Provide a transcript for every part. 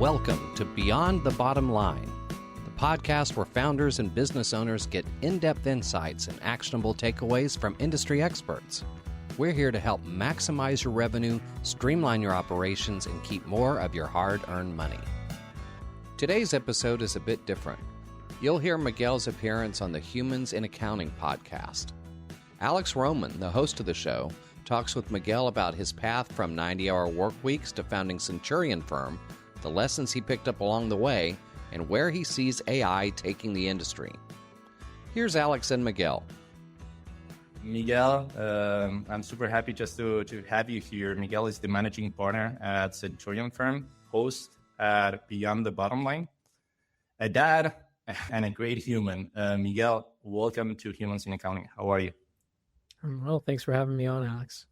Welcome to Beyond the Bottom Line, the podcast where founders and business owners get in-depth insights and actionable takeaways from industry experts. We're here to help maximize your revenue, streamline your operations, and keep more of your hard-earned money. Today's episode is a bit different. You'll hear Miguel's appearance on the Humans in Accounting podcast. Alex Roman, the host of the show, talks with Miguel about his path from 90-hour work weeks to founding Centurion Firm, the lessons he picked up along the way, and where he sees AI taking the industry. Here's Alex and Miguel. Miguel, I'm super happy just to have you here. Miguel is the managing partner at Centurion Firm, host at Beyond the Bottom Line, a dad and a great human. Miguel, welcome to Humans in Accounting. How are you? Well, thanks for having me on, Alex.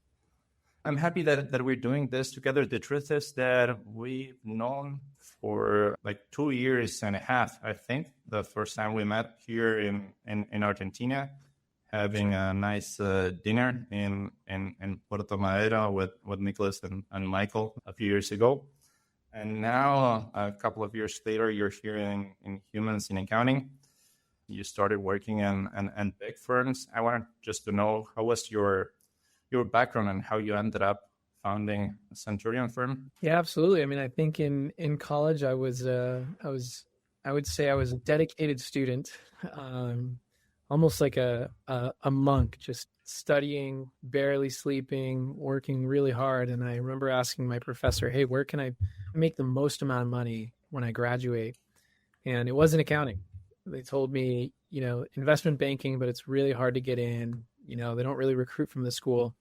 I'm happy that we're doing this together. The truth is that we've known for like 2 years and a half, I think. The first time we met here in Argentina, having a nice dinner in Puerto Madero with Nicholas and Michael a few years ago. And now, a couple of years later, you're here in Humans in Accounting. You started working in big firms. I wanted just to know, how was your background and how you ended up founding a Centurion Firm? Yeah, absolutely. I mean, I think in college, I would say I was a dedicated student, almost like a monk, just studying, barely sleeping, working really hard. And I remember asking my professor, hey, where can I make the most amount of money when I graduate? And it wasn't accounting. They told me, investment banking, but it's really hard to get in. They don't really recruit from the school.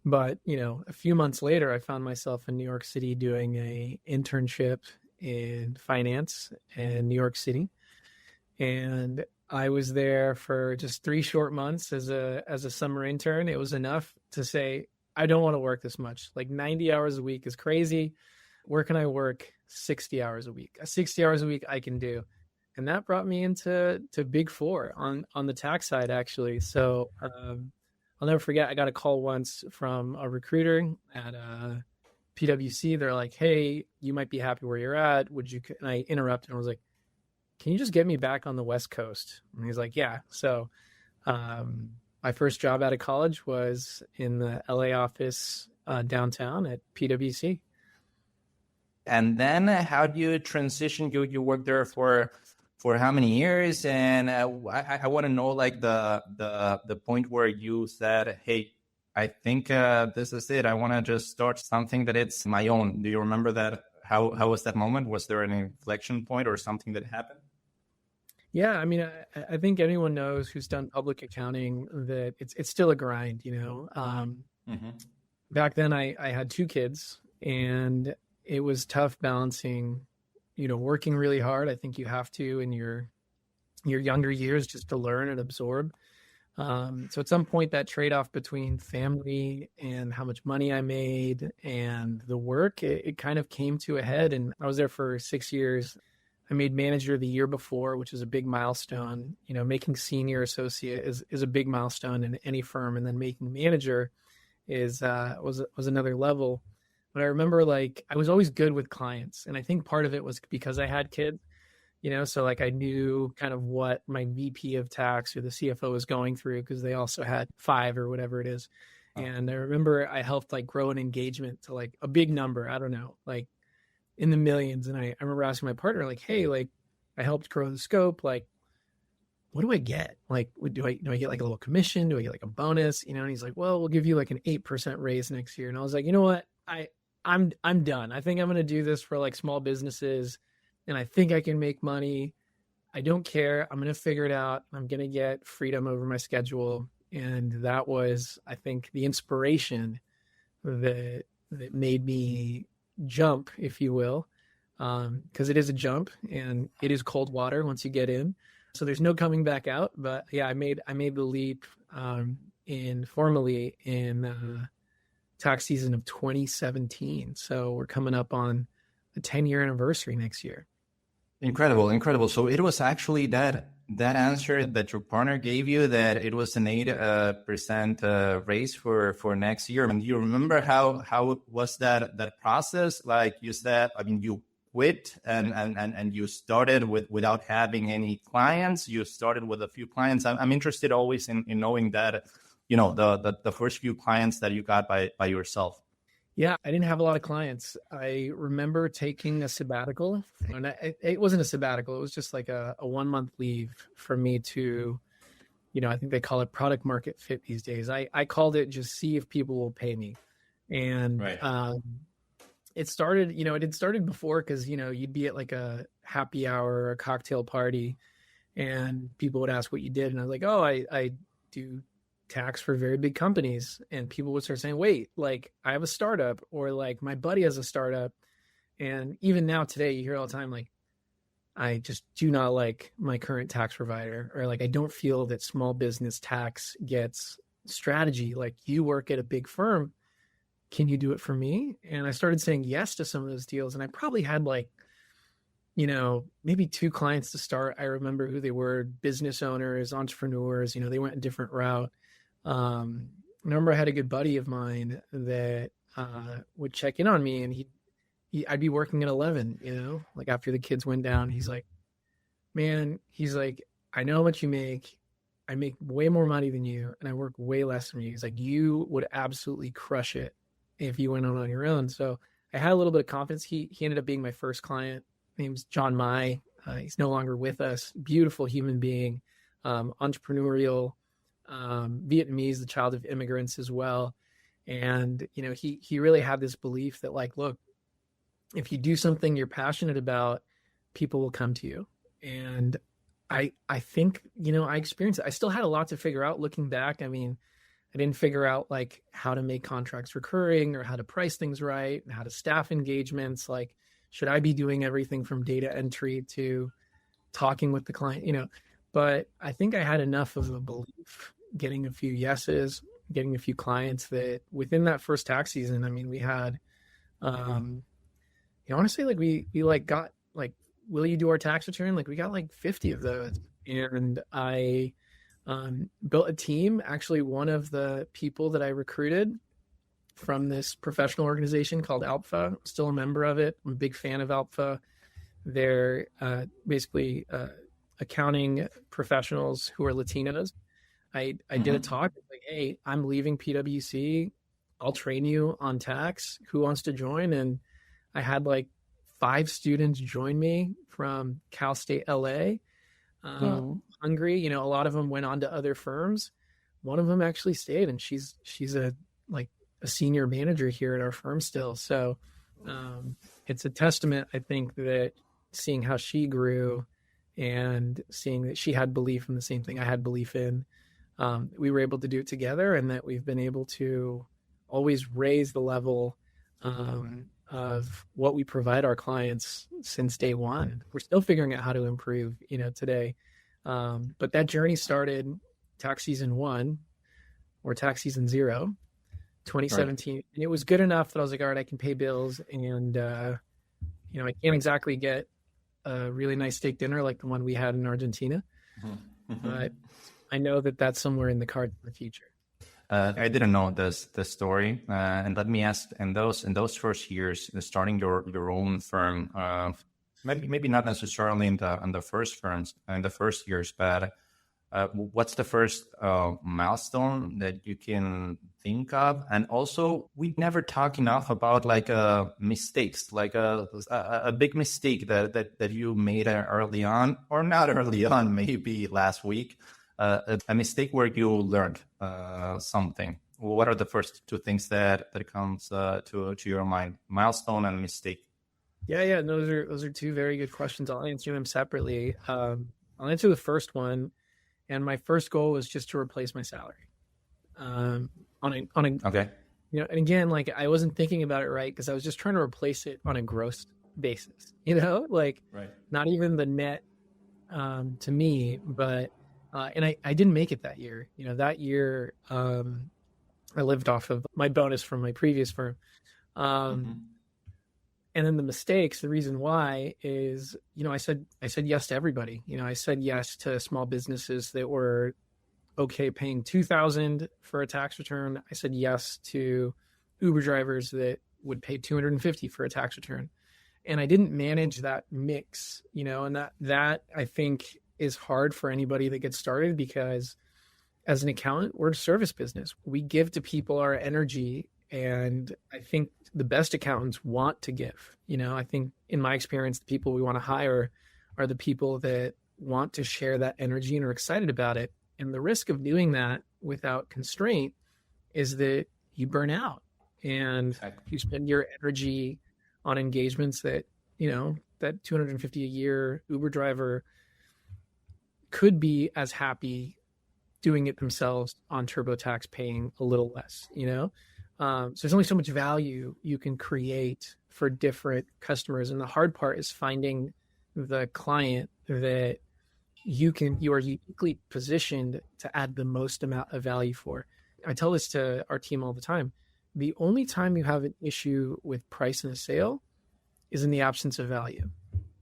But, a few months later, I found myself in New York City doing a internship in finance in New York City. And I was there for just 3 short months as a summer intern. It was enough to say, I don't want to work this much. Like 90 hours a week is crazy. Where can I work 60 hours a week? 60 hours a week I can do. And that brought me into Big Four on the tax side, actually. So I'll never forget, I got a call once from a recruiter at PwC. They're like, hey, you might be happy where you're at. And I interrupted and I was like, can you just get me back on the West Coast? And he's like, yeah. So my first job out of college was in the LA office downtown at PwC. And then how do you transition? You worked there for how many years? And I want to know like the point where you said, hey, I think this is it. I want to just start something that it's my own. Do you remember that? How was that moment? Was there an inflection point or something that happened? Yeah, I mean, I think anyone knows who's done public accounting that it's still a grind, Back then I had 2 kids and it was tough balancing, working really hard. I think you have to in your younger years just to learn and absorb. So at some point that trade-off between family and how much money I made and the work, it kind of came to a head. And I was there for 6 years. I made manager the year before, which is a big milestone. Making senior associate is a big milestone in any firm. And then making manager was another level. But I remember I was always good with clients. And I think part of it was because I had kids, so I knew kind of what my VP of tax or the CFO was going through because they also had 5 or whatever it is. And I remember I helped grow an engagement to a big number. I don't know, in the millions. And I remember asking my partner, hey, I helped grow the scope. What do I get? Do I get a little commission? Do I get a bonus? And he's like, well, we'll give you an 8% raise next year. And I was like, you know what? I'm done. I think I'm going to do this for small businesses and I think I can make money. I don't care. I'm going to figure it out. I'm going to get freedom over my schedule. And that was, I think, the inspiration that made me jump, if you will, because it is a jump and it is cold water once you get in. So there's no coming back out. But yeah, I made the leap formally in tax season of 2017. So we're coming up on the 10-year anniversary next year. Incredible. So it was actually that answer that your partner gave you, that it was an 8% raise for next year. And do you remember how was that process? Like you said, I mean, you quit and you started without having any clients. You started with a few clients. I'm interested always in knowing that, the first few clients that you got by yourself. Yeah, I didn't have a lot of clients. I remember taking a sabbatical, and it wasn't a sabbatical. It was just like a 1 month leave for me to, I think they call it product market fit these days. I called it just see if people will pay me. And Right. it started, it had started before because, you'd be at like a happy hour or a cocktail party and people would ask what you did. And I was like, oh, I do tax for very big companies. And people would start saying, wait, like I have a startup, or like my buddy has a startup. And even now today, you hear all the time, like, I just do not like my current tax provider, or like, I don't feel that small business tax gets strategy. Like, you work at a big firm. Can you do it for me? And I started saying yes to some of those deals. And I probably had like, maybe 2 clients to start. I remember who they were: business owners, entrepreneurs, they went a different route. I remember I had a good buddy of mine that would check in on me, and I'd be working at 11, like after the kids went down. He's like, man, I know how much you make. I make way more money than you, and I work way less than you. He's like, you would absolutely crush it if you went on your own. So I had a little bit of confidence. He ended up being my first client. His name's John Mai. He's no longer with us. Beautiful human being, entrepreneurial, Vietnamese, the child of immigrants as well. And, he really had this belief that, like, look, if you do something you're passionate about, people will come to you. And I think, I experienced it. I still had a lot to figure out looking back. I mean, I didn't figure out like how to make contracts recurring, or how to price things right, and how to staff engagements. Like, should I be doing everything from data entry to talking with the client, but I think I had enough of a belief, getting a few yeses, getting a few clients, that within that first tax season, I mean, we had, I want to say like we like got like, will you do our tax return? Like we got like 50 of those. And I built a team. Actually, one of the people that I recruited from this professional organization called Alpha, I'm still a member of it. I'm a big fan of Alpha. They're basically accounting professionals who are Latinos. I did a talk like, hey, I'm leaving PwC. I'll train you on tax. Who wants to join? And I had like 5 students join me from Cal State LA. Hungry, a lot of them went on to other firms. One of them actually stayed, and she's a senior manager here at our firm still. So it's a testament, I think, that seeing how she grew and seeing that she had belief in the same thing I had belief in, we were able to do it together, and that we've been able to always raise the level of what we provide our clients since day one. We're still figuring out how to improve, today. But that journey started tax season 1 or tax season 0, 2017. Right. And it was good enough that I was like, all right, I can pay bills. And, I can't exactly get a really nice steak dinner like the one we had in Argentina, but I know that that's somewhere in the cards in the future. I didn't know this story, and let me ask: in those first years, starting your own firm, maybe not necessarily in the first firms in the first years, but what's the first milestone that you can think of? And also, we never talk enough about like mistakes, like a big mistake that you made early on, or not early on, maybe last week. A mistake where you learned something. What are the first 2 things that comes to your mind? Milestone and mistake. Yeah. Those are 2 very good questions. I'll answer them separately. I'll answer the first one, and my first goal was just to replace my salary. Okay. And again, like I wasn't thinking about it right, because I was just trying to replace it on a gross basis. Like right. Not even the net to me, but. And I didn't make it that year. That year I lived off of my bonus from my previous firm. And then the mistakes, the reason why is, I said yes to everybody. I said yes to small businesses that were okay paying $2,000 for a tax return. I said yes to Uber drivers that would pay $250 for a tax return. and I didn't manage that mix, and that I think is hard for anybody that gets started, because as an accountant, we're a service business. We give to people our energy, and I think the best accountants want to give. I think in my experience, the people we want to hire are the people that want to share that energy and are excited about it. And the risk of doing that without constraint is that you burn out and you spend your energy on engagements that, that $250 a year Uber driver could be as happy doing it themselves on TurboTax, paying a little less, So there's only so much value you can create for different customers. And the hard part is finding the client that you are uniquely positioned to add the most amount of value for. I tell this to our team all the time. The only time you have an issue with price in a sale is in the absence of value.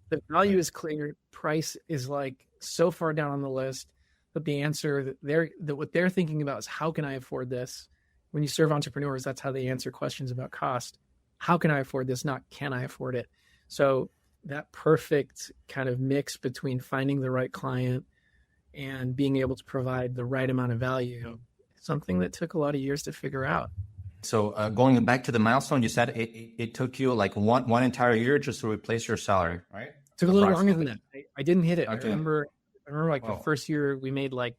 The value is clear. Price is like so far down on the list, but the answer that what they're thinking about is, how can I afford this? When you serve entrepreneurs, that's how they answer questions about cost. How can I afford this? Not can I afford it? So that perfect kind of mix between finding the right client and being able to provide the right amount of value, something that took a lot of years to figure out. So going back to the milestone, you said it took you like one entire year just to replace your salary, right? It took a little longer than that. I didn't hit it. Okay. I remember like the first year we made like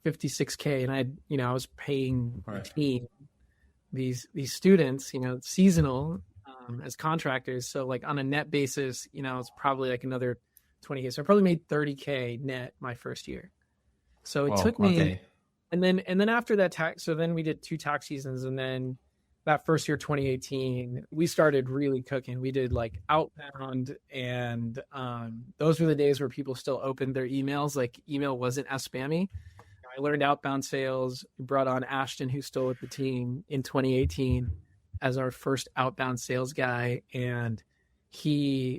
$56K, and I was paying the team, these students, seasonal as contractors. So like on a net basis, it's probably like another 20K. So I probably made 30K net my first year. So it took me, and then after that so then we did 2 tax seasons. And then that first year, 2018, we started really cooking. We did like outbound, and those were the days where people still opened their emails. Like email wasn't as spammy. I learned outbound sales. We brought on Ashton, who's still with the team, in 2018 as our first outbound sales guy. And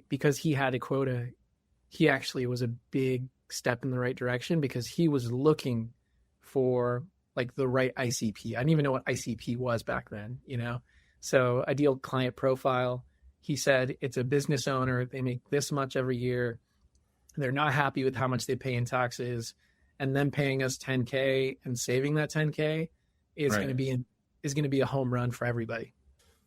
because he had a quota, he actually was a big step in the right direction, because he was looking for like the right ICP. I didn't even know what ICP was back then, So ideal client profile. He said, it's a business owner. They make this much every year. They're not happy with how much they pay in taxes. And then paying us 10K and saving that 10K is going to be a home run for everybody.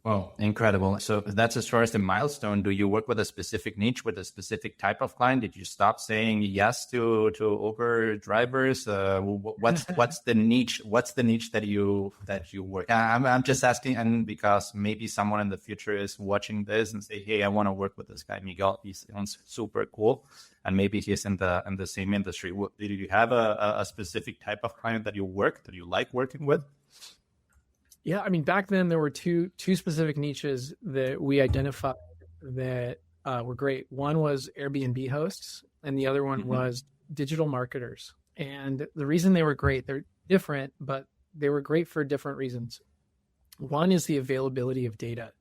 Wow, incredible. So that's as far as the milestone. Do you work with a specific niche, with a specific type of client? Did you stop saying yes to Uber drivers? What's the niche? What's the niche that you work? I'm just asking, and because maybe someone in the future is watching this and say, hey, I want to work with this guy Miguel. He sounds super cool, and maybe he's in the same industry. Did you have a specific type of client that you like working with? Yeah, I mean, back then there were two specific niches that we identified that were great. One was Airbnb hosts, and the other one was digital marketers. And the reason they were great, they're different, but they were great for different reasons. One is the availability of data.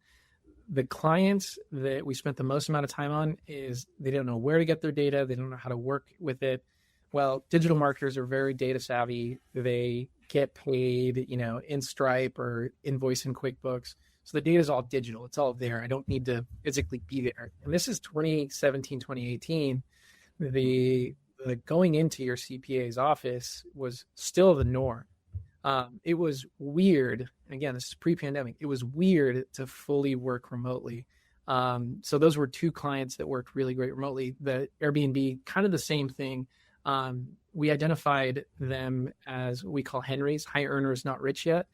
The clients that we spent the most amount of time on is they don't know where to get their data. They don't know how to work with it. Well, digital marketers are very data savvy. They get paid, in Stripe or invoice in QuickBooks. So the data is all digital. It's all there. I don't need to physically be there. And this is 2017, 2018. The going into your CPA's office was still the norm. It was weird. Again, this is pre-pandemic. It was weird to fully work remotely. So those were 2 clients that worked really great remotely. The Airbnb, kind of the same thing. We identified them as we call Henrys, high earners, not rich yet.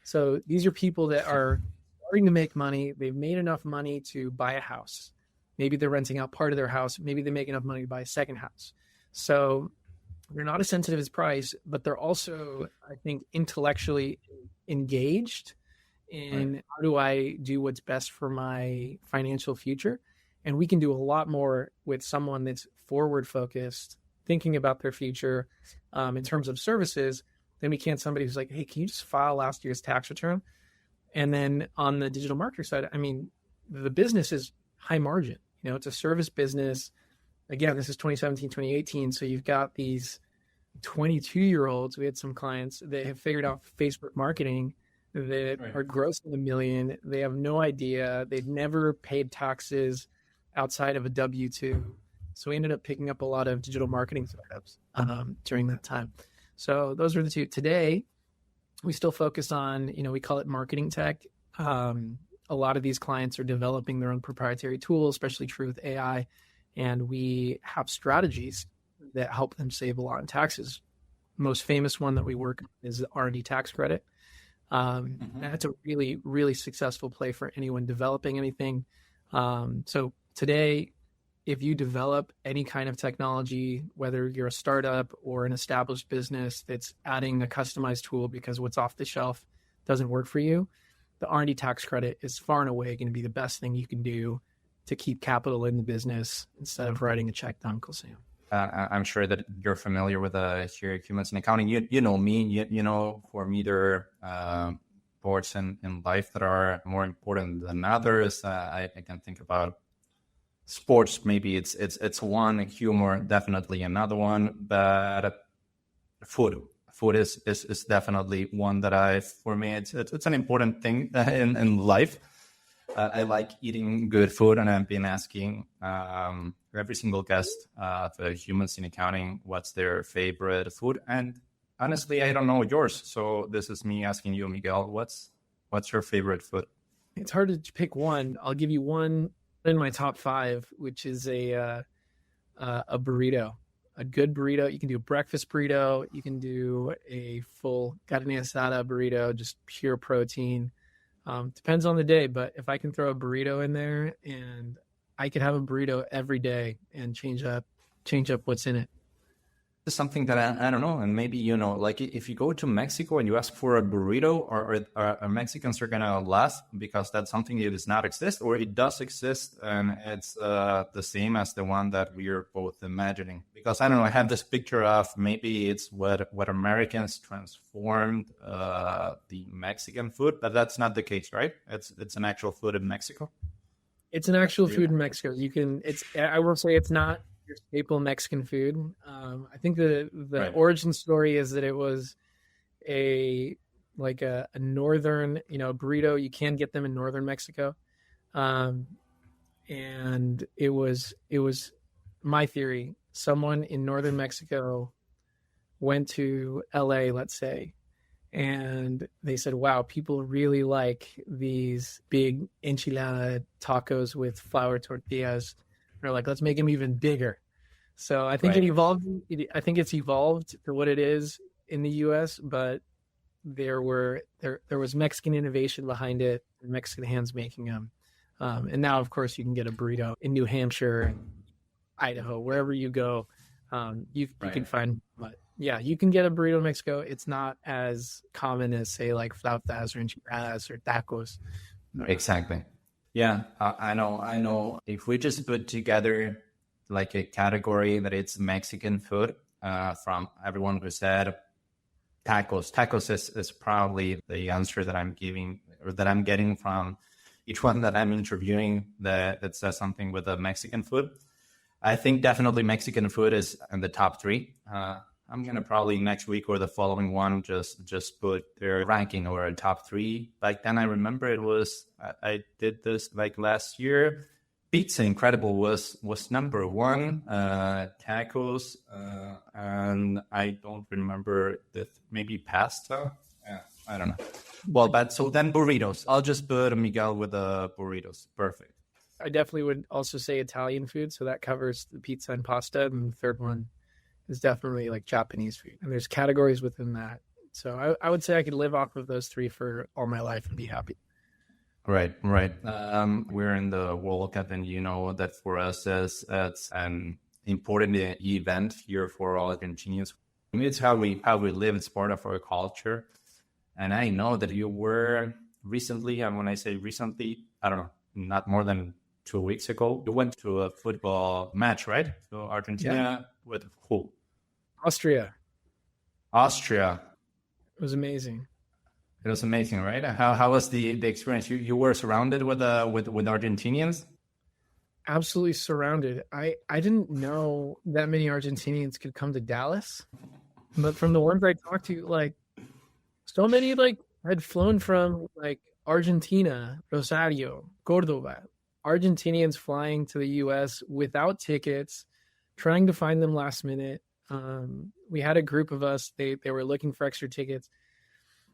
So these are people that are starting to make money. They've made enough money to buy a house. Maybe they're renting out part of their house. Maybe they make enough money to buy a second house. So they're not as sensitive as price, but they're also, I think, intellectually engaged in how do I do what's best for my financial future. And we can do a lot more with someone that's forward focused, thinking about their future in terms of services, than we can somebody who's like, hey, can you just file last year's tax return? And then on the digital marketer side, I mean, the business is high margin. It's a service business. Again, this is 2017, 2018. So you've got these 22-year-olds. We had some clients that have figured out Facebook marketing that are grossing $1 million. They have no idea. They've never paid taxes. outside of a W-2. So we ended up picking up a lot of digital marketing startups during that time. So those were the two. Today, we still focus on, we call it marketing tech. A lot of these clients are developing their own proprietary tools, especially true with AI. And we have strategies that help them save a lot in taxes. Most famous one that we work on is the R&D tax credit. That's a really, really successful play for anyone developing anything. So today, if you develop any kind of technology, whether you're a startup or an established business that's adding a customized tool because what's off the shelf doesn't work for you, the R&D tax credit is far and away going to be the best thing you can do to keep capital in the business instead of writing a check to Uncle Sam. I'm sure that you're familiar with here at Humans in Accounting. You know me, you know, for me, there are boards in life that are more important than others. I can think about sports, maybe it's one, humor, definitely another one, but food is definitely one that for me, it's an important thing in life. I like eating good food, and I've been asking every single guest for Humans in Accounting what's their favorite food. And honestly, I don't know yours. So this is me asking you, Miguel, what's your favorite food? It's hard to pick one. I'll give you one in my top 5, which is a burrito. A good burrito. You can do a breakfast burrito. You can do a full carne asada burrito, just pure protein. Depends on the day, but if I can throw a burrito in there, and I could have a burrito every day and change up what's in it. It's something that I don't know, and maybe like if you go to Mexico and you ask for a burrito, or Mexicans are gonna laugh because that's something that does not exist, or it does exist and it's the same as the one that we are both imagining. Because I don't know, I have this picture of maybe it's what Americans transformed the Mexican food, but that's not the case, right? It's an actual food in Mexico. It's an actual food in Mexico. I will say it's not your staple Mexican food. I think the right. Origin story is that it was a northern, burrito. You can get them in northern Mexico, and it was my theory. Someone in northern Mexico went to LA, let's say, and they said, "Wow, people really like these big enchilada tacos with flour tortillas." They're like, let's make them even bigger. So I think It evolved. I think it's evolved for what it is in the U.S., but there was Mexican innovation behind it, and Mexican hands making them. And now, of course, you can get a burrito in New Hampshire, Idaho, wherever you go. You can find, but yeah, you can get a burrito in Mexico. It's not as common as, say, like flautas or enchiladas or tacos. Exactly. Yeah, I know. If we just put together like a category that it's Mexican food, from everyone who said tacos is probably the answer that I'm giving, or that I'm getting from each one that I'm interviewing that says something with the Mexican food. I think definitely Mexican food is in the top 3. I'm going to probably next week or the following one just put their ranking or a top 3. Back then, I remember I did this like last year. Pizza Incredible was number 1, tacos, and I don't remember maybe pasta. Yeah, I don't know. Well, so then burritos. I'll just put Miguel with the burritos. Perfect. I definitely would also say Italian food. So that covers the pizza and pasta. And the third one is definitely like Japanese food. And there's categories within that. So I would say I could live off of those 3 for all my life and be happy. Right. We're in the World Cup, and you know that for us it's an important event here for all Argentinians. It's how we live. It's part of our culture. And I know that you were recently, and when I say recently, I don't know, not more than 2 weeks ago, you went to a football match, right? So Argentina with who? Austria. It was amazing. It was amazing, right? How was the experience? You were surrounded with Argentinians? Absolutely surrounded. I didn't know that many Argentinians could come to Dallas, but from the ones I talked to, like so many had flown from like Argentina, Rosario, Cordoba, Argentinians flying to the US without tickets, trying to find them last minute. We had a group of us, they were looking for extra tickets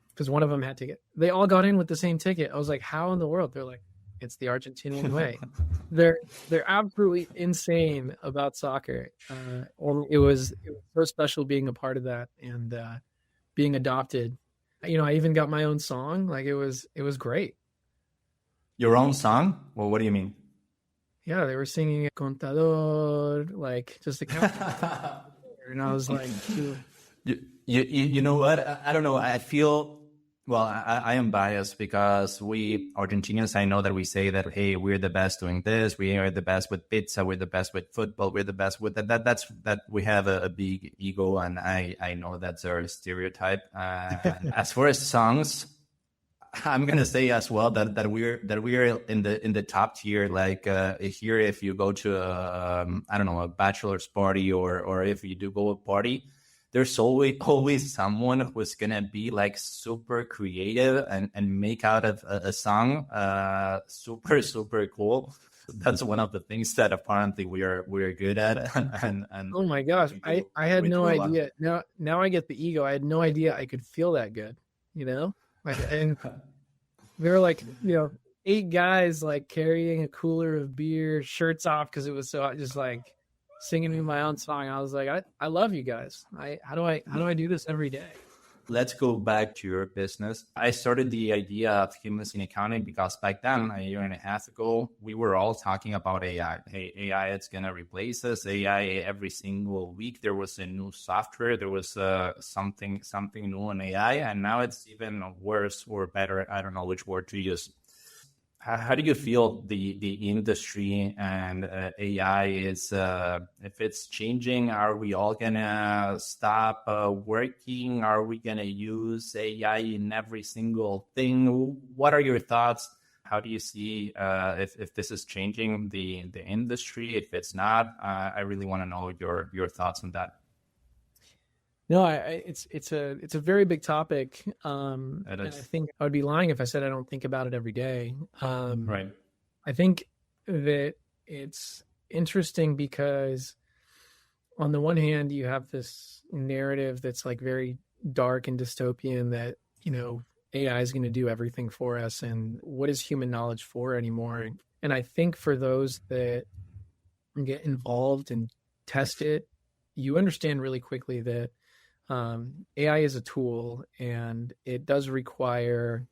because one of them had ticket. They all got in with the same ticket. I was like, how in the world? They're like, it's the Argentinian way. They're absolutely insane about soccer. And it was so special being a part of that and being adopted. You know, I even got my own song. Like it was great. Your own song? Well, what do you mean? Yeah, they were singing Contador, like just a count. And I was like, you know what? I don't know. I feel, well, I am biased because we Argentinians, I know that we say that, hey, we're the best doing this. We are the best with pizza. We're the best with football. We're the best with that we have a big ego. And I know that's our stereotype. As far as songs, I'm gonna say as well that we're in the top tier. Like here, if you go to I don't know, a bachelor's party or if you do go a party, there's always someone who's gonna be like super creative and make out of a song super cool. That's one of the things that apparently we're good at. And oh my gosh, I had no idea. Now I get the ego. I had no idea I could feel that good. You know. And we were like, 8 guys like carrying a cooler of beer, shirts off because it was so just like singing me my own song. I was like, I love you guys. How do I do this every day? Let's go back to your business. I started the idea of humans in accounting because back then, a year and a half ago, we were all talking about AI. Hey, AI, it's going to replace us. AI, every single week, there was a new software. There was something new in AI. And now it's even worse or better. I don't know which word to use. How do you feel the industry and AI is, if it's changing, are we all going to stop working? Are we going to use AI in every single thing? What are your thoughts? How do you see if this is changing the industry? If it's not, I really want to know your thoughts on that. No, it's a very big topic. And I think I would be lying if I said I don't think about it every day. Right. I think that it's interesting because on the one hand, you have this narrative that's like very dark and dystopian that, AI is going to do everything for us. And what is human knowledge for anymore? And I think for those that get involved and test it, you understand really quickly that AI is a tool and it does require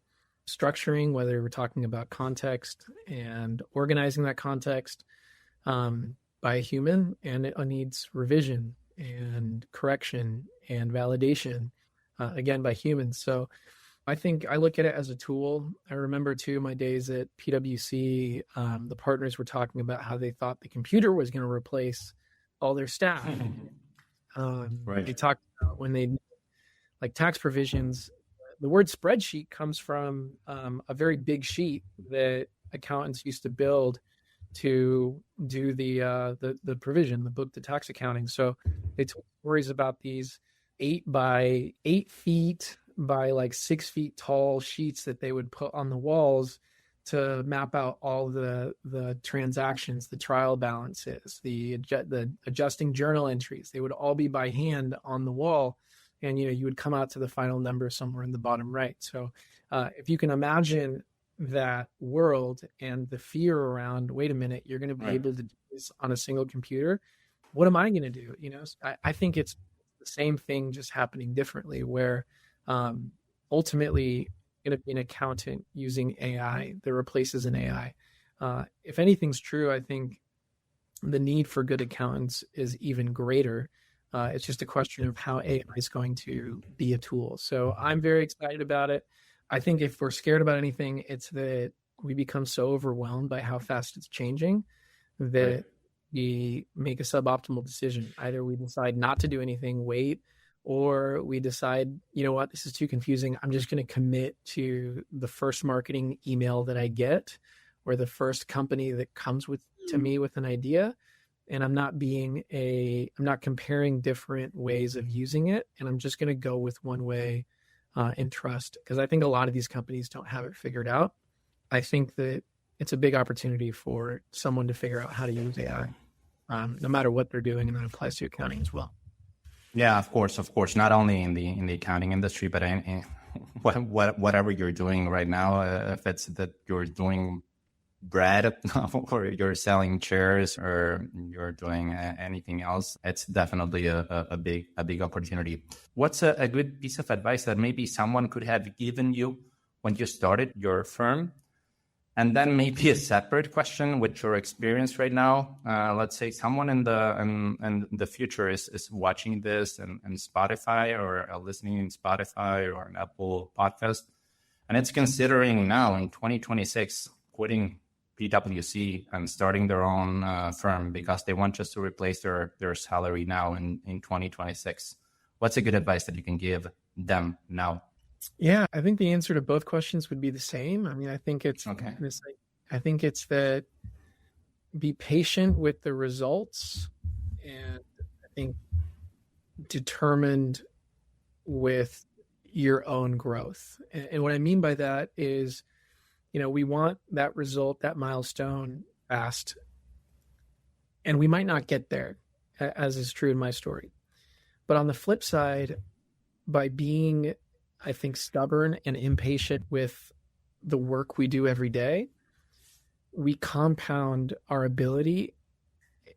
structuring, whether we're talking about context and organizing that context by a human, and it needs revision and correction and validation, again, by humans. So I think I look at it as a tool. I remember too, my days at PwC, the partners were talking about how they thought the computer was going to replace all their staff. Right. They talked about when they like tax provisions, the word spreadsheet comes from a very big sheet that accountants used to build to do the provision, the book, the tax accounting. So they told stories about these 8 by 8 feet by like 6 feet tall sheets that they would put on the walls to map out all the transactions, the trial balances, the adjusting journal entries. They would all be by hand on the wall, and you would come out to the final number somewhere in the bottom right. So if you can imagine that world and the fear around, wait a minute, you're going to be able to do this on a single computer. What am I going to do? I think it's the same thing, just happening differently, where ultimately going to be an accountant using AI that replaces an AI. If anything's true, I think the need for good accountants is even greater. It's just a question of how AI is going to be a tool. So I'm very excited about it. I think if we're scared about anything, it's that we become so overwhelmed by how fast it's changing that we make a suboptimal decision. Either we decide not to do anything, wait, or we decide, what, this is too confusing. I'm just going to commit to the first marketing email that I get, or the first company that comes to me with an idea. And I'm not comparing different ways of using it. And I'm just going to go with one way and trust. Because I think a lot of these companies don't have it figured out. I think that it's a big opportunity for someone to figure out how to use AI, no matter what they're doing, and that applies to accounting as well. Yeah, of course. Not only in the accounting industry, but in whatever you're doing right now. If it's that you're doing bread or you're selling chairs or you're doing anything else, it's definitely a big opportunity. What's a good piece of advice that maybe someone could have given you when you started your firm? And then maybe a separate question with your experience right now. Let's say someone in the future is watching this and Spotify or listening in Spotify or an Apple podcast, and it's considering now in 2026 quitting PwC and starting their own firm because they want just to replace their salary now in 2026. What's a good advice that you can give them now? Yeah, I think the answer to both questions would be the same. I mean, I think it's okay. I think it's that be patient with the results, and I think determined with your own growth. And what I mean by that is, we want that result, that milestone fast, and we might not get there, as is true in my story. But on the flip side, by being, I think, stubborn and impatient with the work we do every day, we compound our ability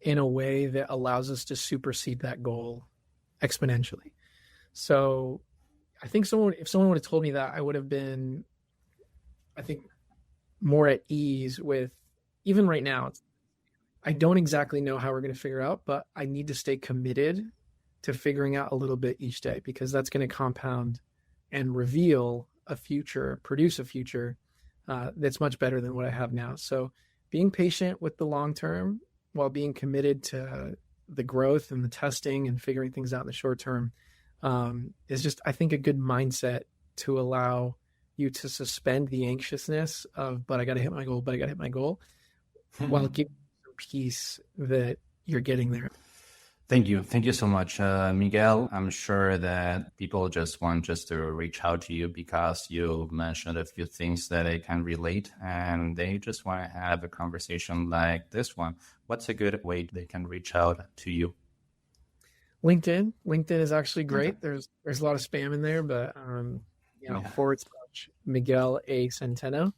in a way that allows us to supersede that goal exponentially. So I think if someone would have told me that, I would have been, I think, more at ease with, even right now, I don't exactly know how we're going to figure out, but I need to stay committed to figuring out a little bit each day, because that's going to compound and reveal a future, produce a future that's much better than what I have now. So being patient with the long term while being committed to the growth and the testing and figuring things out in the short term is just, I think, a good mindset to allow you to suspend the anxiousness of, but I got to hit my goal, while giving some peace that you're getting there. Thank you so much, Miguel. I'm sure that people just want to reach out to you because you mentioned a few things that they can relate, and they just want to have a conversation like this one. What's a good way they can reach out to you? LinkedIn is actually great. Okay. There's a lot of spam in there, but / Miguel A. Centeno.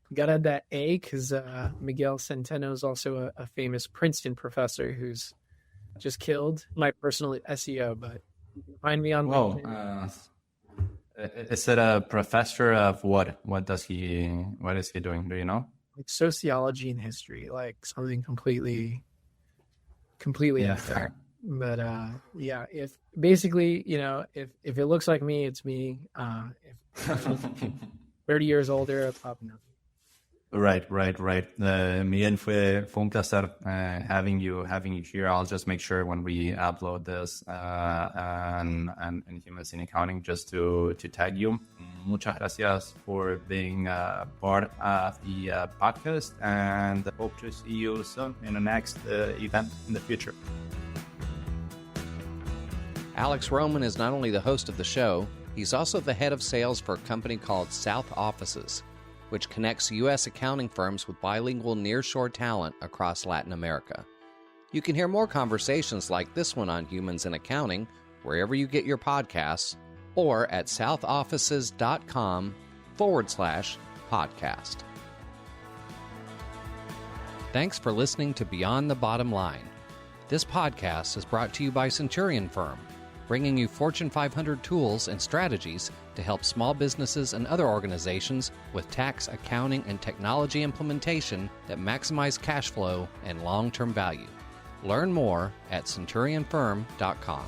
You got to add that A because Miguel Centeno is also a famous Princeton professor who's just killed my personal SEO, but you can find me on LinkedIn. Is it a professor of what? What is he doing? Do you know? Like sociology and history, like something completely out there. But if basically, if it looks like me, it's me. If 30 years older, it's popping up. Right. Miguel, fue un placer having you here. I'll just make sure when we upload this and Humans in Accounting just to tag you. Muchas gracias for being part of the podcast, and hope to see you soon in the next event in the future. Alex Roman is not only the host of the show, he's also the head of sales for a company called South Offices, which connects U.S. accounting firms with bilingual nearshore talent across Latin America. You can hear more conversations like this one on Humans in Accounting wherever you get your podcasts, or at southoffices.com/podcast. Thanks for listening to Beyond the Bottom Line. This podcast is brought to you by Centurion Firm, bringing you Fortune 500 tools and strategies to help small businesses and other organizations with tax, accounting, and technology implementation that maximize cash flow and long-term value. Learn more at centurionfirm.com.